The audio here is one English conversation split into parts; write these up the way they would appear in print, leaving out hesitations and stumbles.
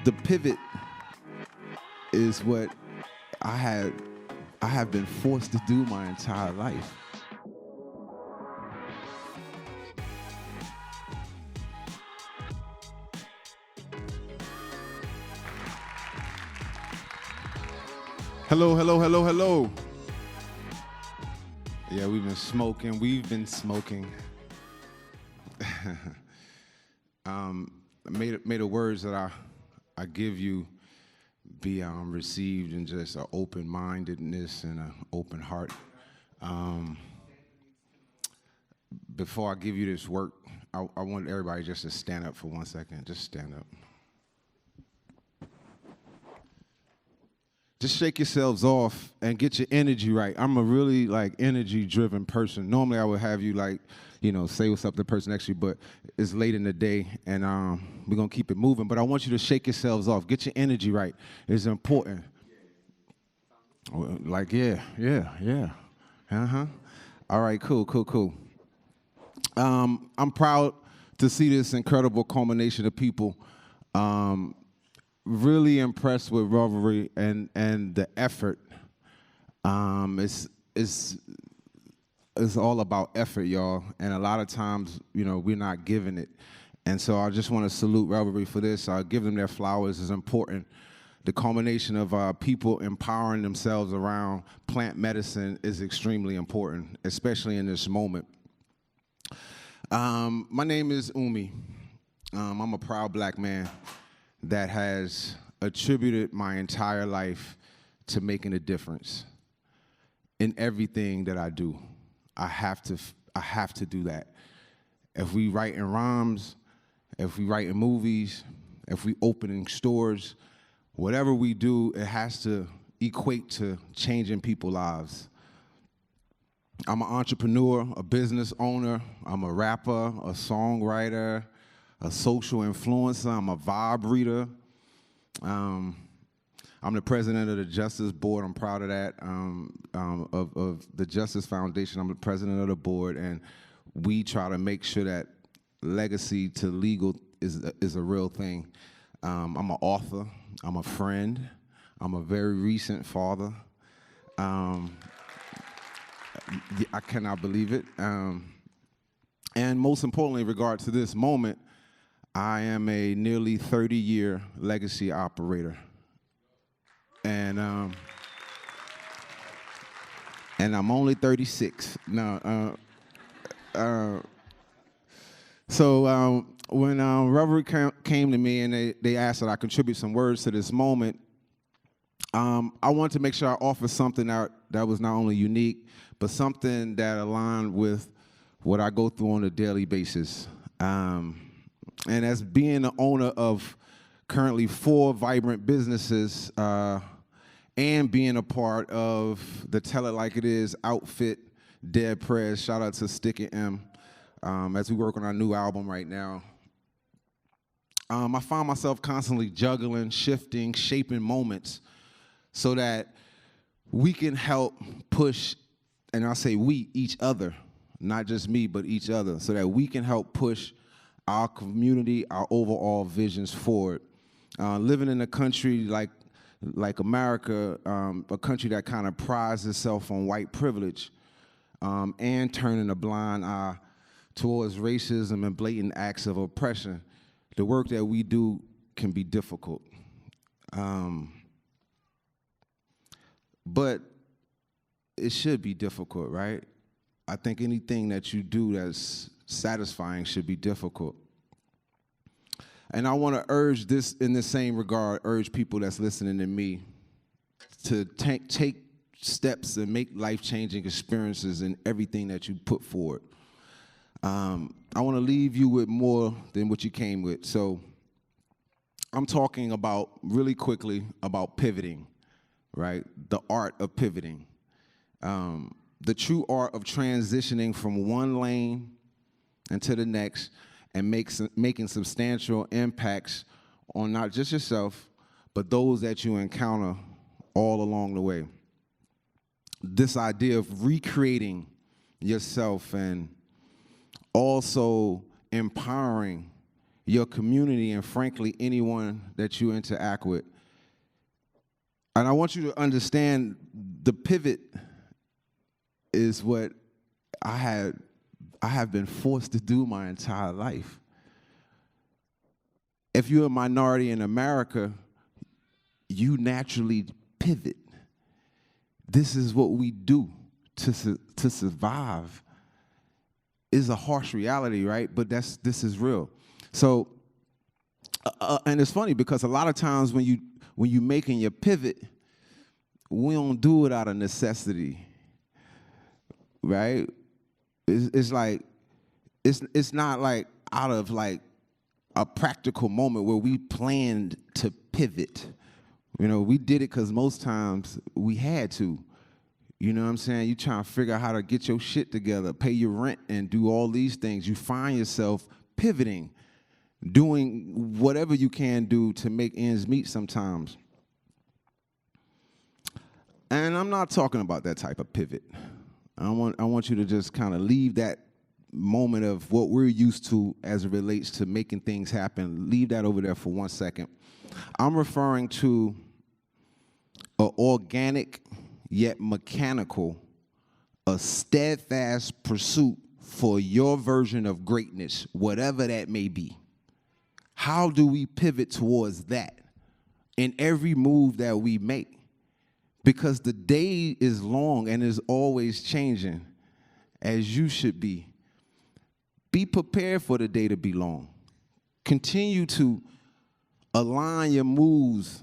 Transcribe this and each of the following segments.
the pivot is what I have been forced to do my entire life. Hello, hello, hello, hello. Yeah, we've been smoking. May the words that I give you be received in just an open-mindedness and an open heart. Before I give you this work, I want everybody just to stand up for 1 second. Just stand up. Just shake yourselves off and get your energy right. I'm a really energy-driven person. Normally I would have you say what's up to the person next to you, but it's late in the day and we're gonna keep it moving. But I want you to shake yourselves off. Get your energy right. It's important. Yeah. All right, cool. I'm proud to see this incredible culmination of people. Really impressed with Revelry and the effort. It's all about effort, y'all. And a lot of times, we're not giving it. And so I just want to salute Revelry for this. Give them their flowers is important. The culmination of people empowering themselves around plant medicine is extremely important, especially in this moment. My name is Umi. I'm a proud black man that has attributed my entire life to making a difference in everything that I do. I have to do that. If we write in rhymes, if we write in movies, if we opening stores, whatever we do, it has to equate to changing people's lives. I'm an entrepreneur, a business owner, I'm a rapper, a songwriter, a social influencer, I'm a vibe reader. I'm the president of the Justice Board. I'm proud of that. Of the Justice Foundation, I'm the president of the board, and we try to make sure that legacy to legal is a real thing. I'm an author. I'm a friend. I'm a very recent father. I cannot believe it. And most importantly, in regard to this moment, I am a nearly 30-year legacy operator. And I'm only 36. So when Revel came to me and they asked that I contribute some words to this moment, I wanted to make sure I offer something that was not only unique, but something that aligned with what I go through on a daily basis. And as being the owner of currently 4 vibrant businesses and being a part of the Tell It Like It Is outfit, Dead Prez, shout out to Stick It M, as we work on our new album right now. I find myself constantly juggling, shifting, shaping moments so that we can help push, and I say we, each other, not just me, but each other, so that we can help push our community, our overall visions forward. Living in a country like America, a country that kind of prides itself on white privilege, and turning a blind eye towards racism and blatant acts of oppression, the work that we do can be difficult. But it should be difficult, right? I think anything that you do that's satisfying should be difficult. And I want to urge this in the same regard, urge people that's listening to me to take steps and make life-changing experiences in everything that you put forward. I want to leave you with more than what you came with. So I'm talking about, really quickly, about pivoting, right? The art of pivoting. The true art of transitioning from one lane into the next and making substantial impacts on not just yourself, but those that you encounter all along the way. This idea of recreating yourself and also empowering your community, and frankly, anyone that you interact with. And I want you to understand the pivot is what I have been forced to do my entire life. If you're a minority in America, you naturally pivot. This is what we do to survive. It's a harsh reality, right? But this is real. So, and it's funny because a lot of times when you making your pivot, we don't do it out of necessity, right? It's like it's not like out of like a practical moment where we planned to pivot. You know, we did it because most times we had to. You know what I'm saying? You trying to figure out how to get your shit together, pay your rent, and do all these things. You find yourself pivoting, doing whatever you can do to make ends meet sometimes. And I'm not talking about that type of pivot. I want you to just kind of leave that moment of what we're used to as it relates to making things happen. Leave that over there for 1 second. I'm referring to an organic yet mechanical, a steadfast pursuit for your version of greatness, whatever that may be. How do we pivot towards that in every move that we make? Because the day is long and is always changing, as you should be. Be prepared for the day to be long. Continue to align your moves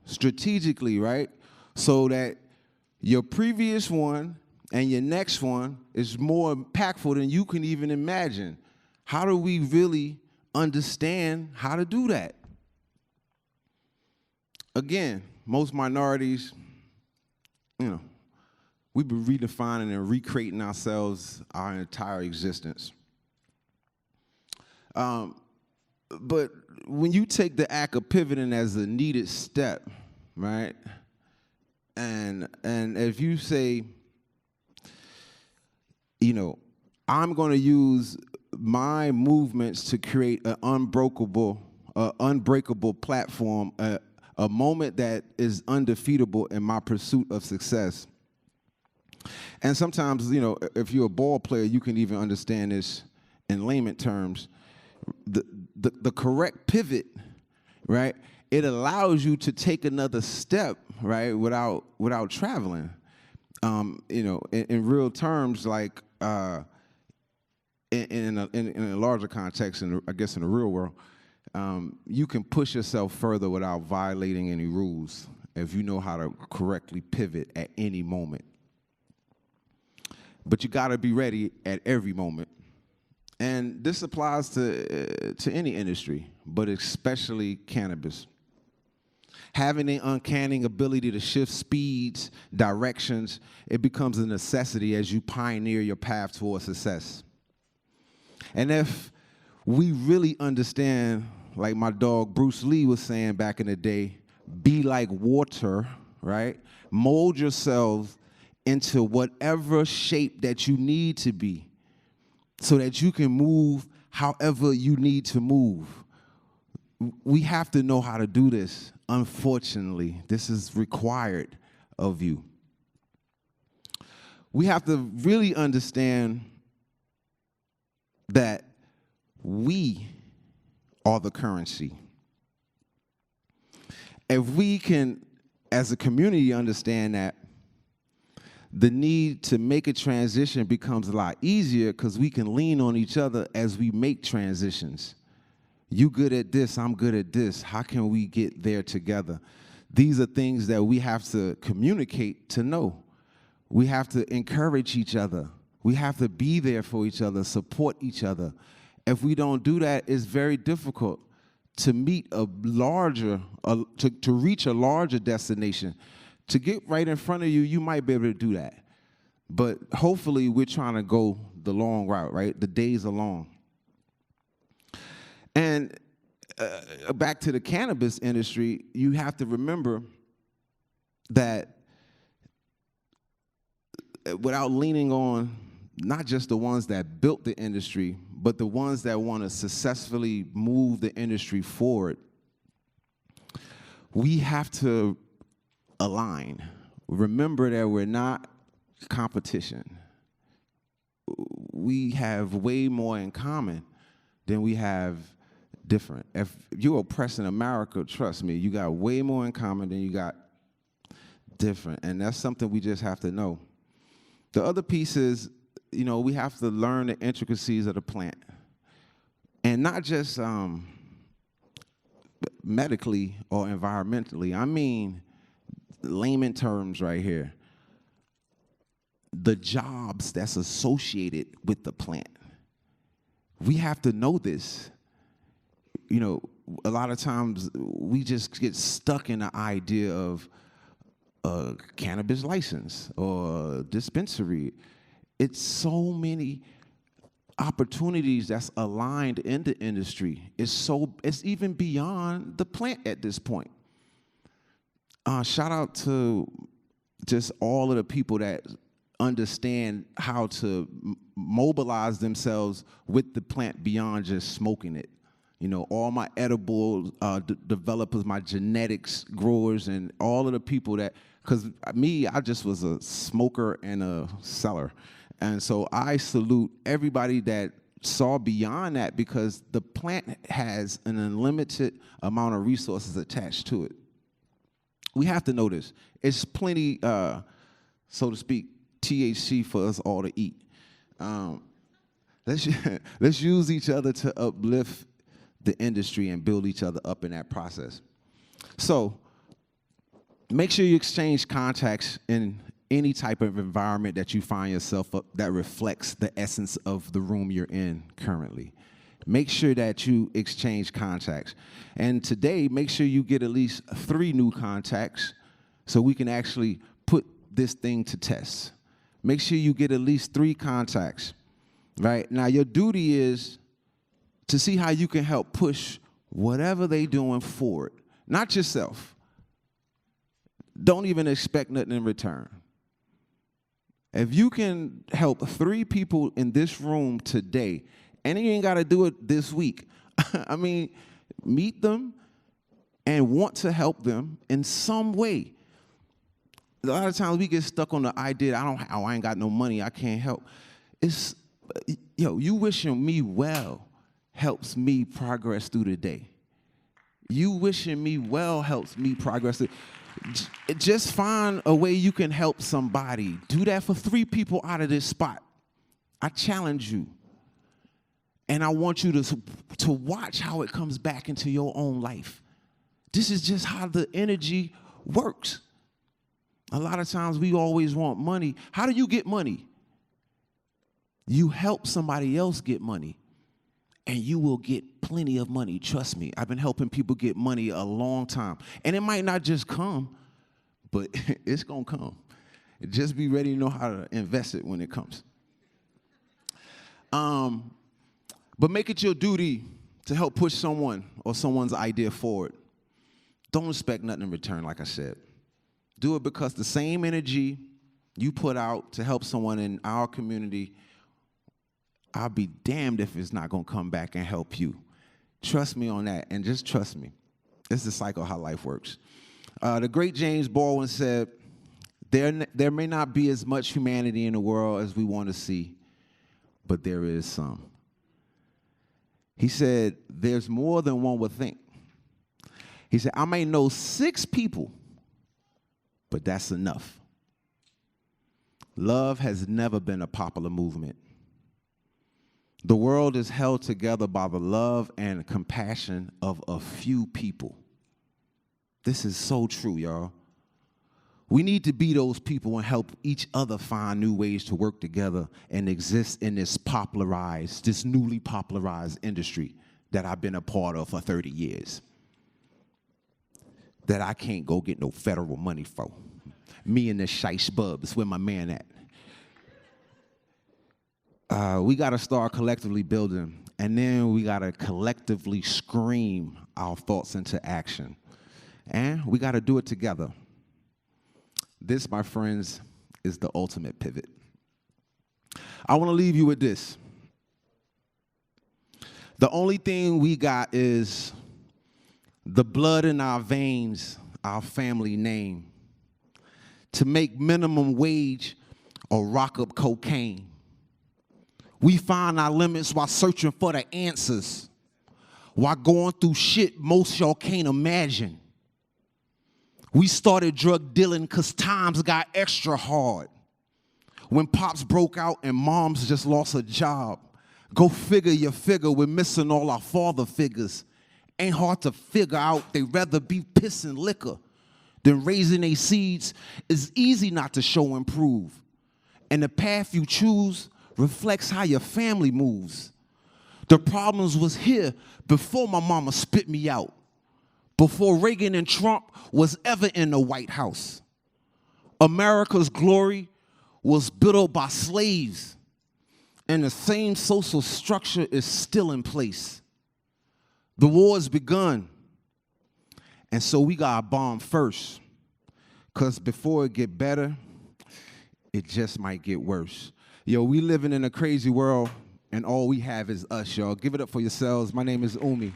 strategically, right? So that your previous one and your next one is more impactful than you can even imagine. How do we really understand how to do that? Again, most minorities, you know, we've been redefining and recreating ourselves our entire existence. But when you take the act of pivoting as a needed step, right? And if you say, you know, I'm going to use my movements to create an unbreakable platform, a moment that is undefeatable in my pursuit of success. And sometimes, you know, if you're a ball player, you can even understand this in layman terms. The correct pivot, right? It allows you to take another step, right, without traveling. You know, in real terms, like in a larger context, I guess in the real world, you can push yourself further without violating any rules if you know how to correctly pivot at any moment. But you got to be ready at every moment. And this applies to any industry, but especially cannabis. Having an uncanny ability to shift speeds, directions, it becomes a necessity as you pioneer your path towards success. And if we really understand, like my dog Bruce Lee was saying back in the day, be like water, right? Mold yourself into whatever shape that you need to be so that you can move however you need to move. We have to know how to do this. Unfortunately, this is required of you. We have to really understand that we are the currency. If we can, as a community, understand that, the need to make a transition becomes a lot easier because we can lean on each other as we make transitions. You good at this, I'm good at this. How can we get there together? These are things that we have to communicate to know. We have to encourage each other. We have to be there for each other, support each other. If we don't do that, it's very difficult to meet a larger, to reach a larger destination. To get right in front of you, you might be able to do that. But hopefully we're trying to go the long route, right? The days are long. And back to the cannabis industry, you have to remember that without leaning on not just the ones that built the industry, but the ones that want to successfully move the industry forward, we have to align. Remember that we're not competition. We have way more in common than we have different. If you're oppressing America, trust me, you got way more in common than you got different. And that's something we just have to know. The other piece is, we have to learn the intricacies of the plant. And not just medically or environmentally. I mean, layman terms right here. The jobs that's associated with the plant. We have to know this. A lot of times we just get stuck in the idea of a cannabis license or dispensary. It's so many opportunities that's aligned in the industry. It's even beyond the plant at this point. Shout out to just all of the people that understand how to mobilize themselves with the plant beyond just smoking it. All my edible developers, my genetics growers, and all of the people that, because I just was a smoker and a seller. And so I salute everybody that saw beyond that, because the plant has an unlimited amount of resources attached to it. We have to know this. It's plenty, so to speak, THC for us all to eat. Let's use each other to uplift the industry and build each other up in that process. So make sure you exchange contacts in any type of environment that you find yourself up that reflects the essence of the room you're in currently. Make sure that you exchange contacts. And today, make sure you get at least 3 new contacts so we can actually put this thing to test. Make sure you get at least 3 contacts, right? Now, your duty is to see how you can help push whatever they're doing forward, not yourself. Don't even expect nothing in return. If you can help 3 people in this room today, and you ain't got to do it this week. I mean, meet them and want to help them in some way. A lot of times we get stuck on the idea, I ain't got no money, I can't help. It's, you wishing me well helps me progress through the day. You wishing me well helps me progress. Just find a way you can help somebody. Do that for 3 people out of this spot. I challenge you. And I want you to watch how it comes back into your own life. This is just how the energy works. A lot of times we always want money. How do you get money? You help somebody else get money, and you will get plenty of money. Trust me. I've been helping people get money a long time. And it might not just come, but it's going to come. Just be ready to know how to invest it when it comes. But make it your duty to help push someone or someone's idea forward. Don't expect nothing in return, like I said. Do it because the same energy you put out to help someone in our community, I'll be damned if it's not going to come back and help you. Trust me on that, and just trust me. It's the cycle of how life works. The great James Baldwin said, there may not be as much humanity in the world as we want to see, but there is some. He said, there's more than one would think. He said, I may know 6 people, but that's enough. Love has never been a popular movement. The world is held together by the love and compassion of a few people. This is so true, y'all. We need to be those people and help each other find new ways to work together and exist in this newly popularized industry that I've been a part of for 30 years. That I can't go get no federal money for. Me and the shish bubs, where my man at? We got to start collectively building, and then we got to collectively scream our thoughts into action. And we got to do it together. This, my friends, is the ultimate pivot. I want to leave you with this. The only thing we got is the blood in our veins, our family name. To make minimum wage or rock up cocaine. We find our limits while searching for the answers, while going through shit most y'all can't imagine. We started drug dealing because times got extra hard. When pops broke out and moms just lost a job. Go figure your figure, we're missing all our father figures. Ain't hard to figure out, they'd rather be pissing liquor than raising their seeds. It's easy not to show and prove. And the path you choose reflects how your family moves. The problems was here before my mama spit me out, before Reagan and Trump was ever in the White House. America's glory was built by slaves, and the same social structure is still in place. The war has begun, and so we gotta bomb first, because before it get better, it just might get worse. Yo, we living in a crazy world, and all we have is us, y'all. Give it up for yourselves. My name is Umi.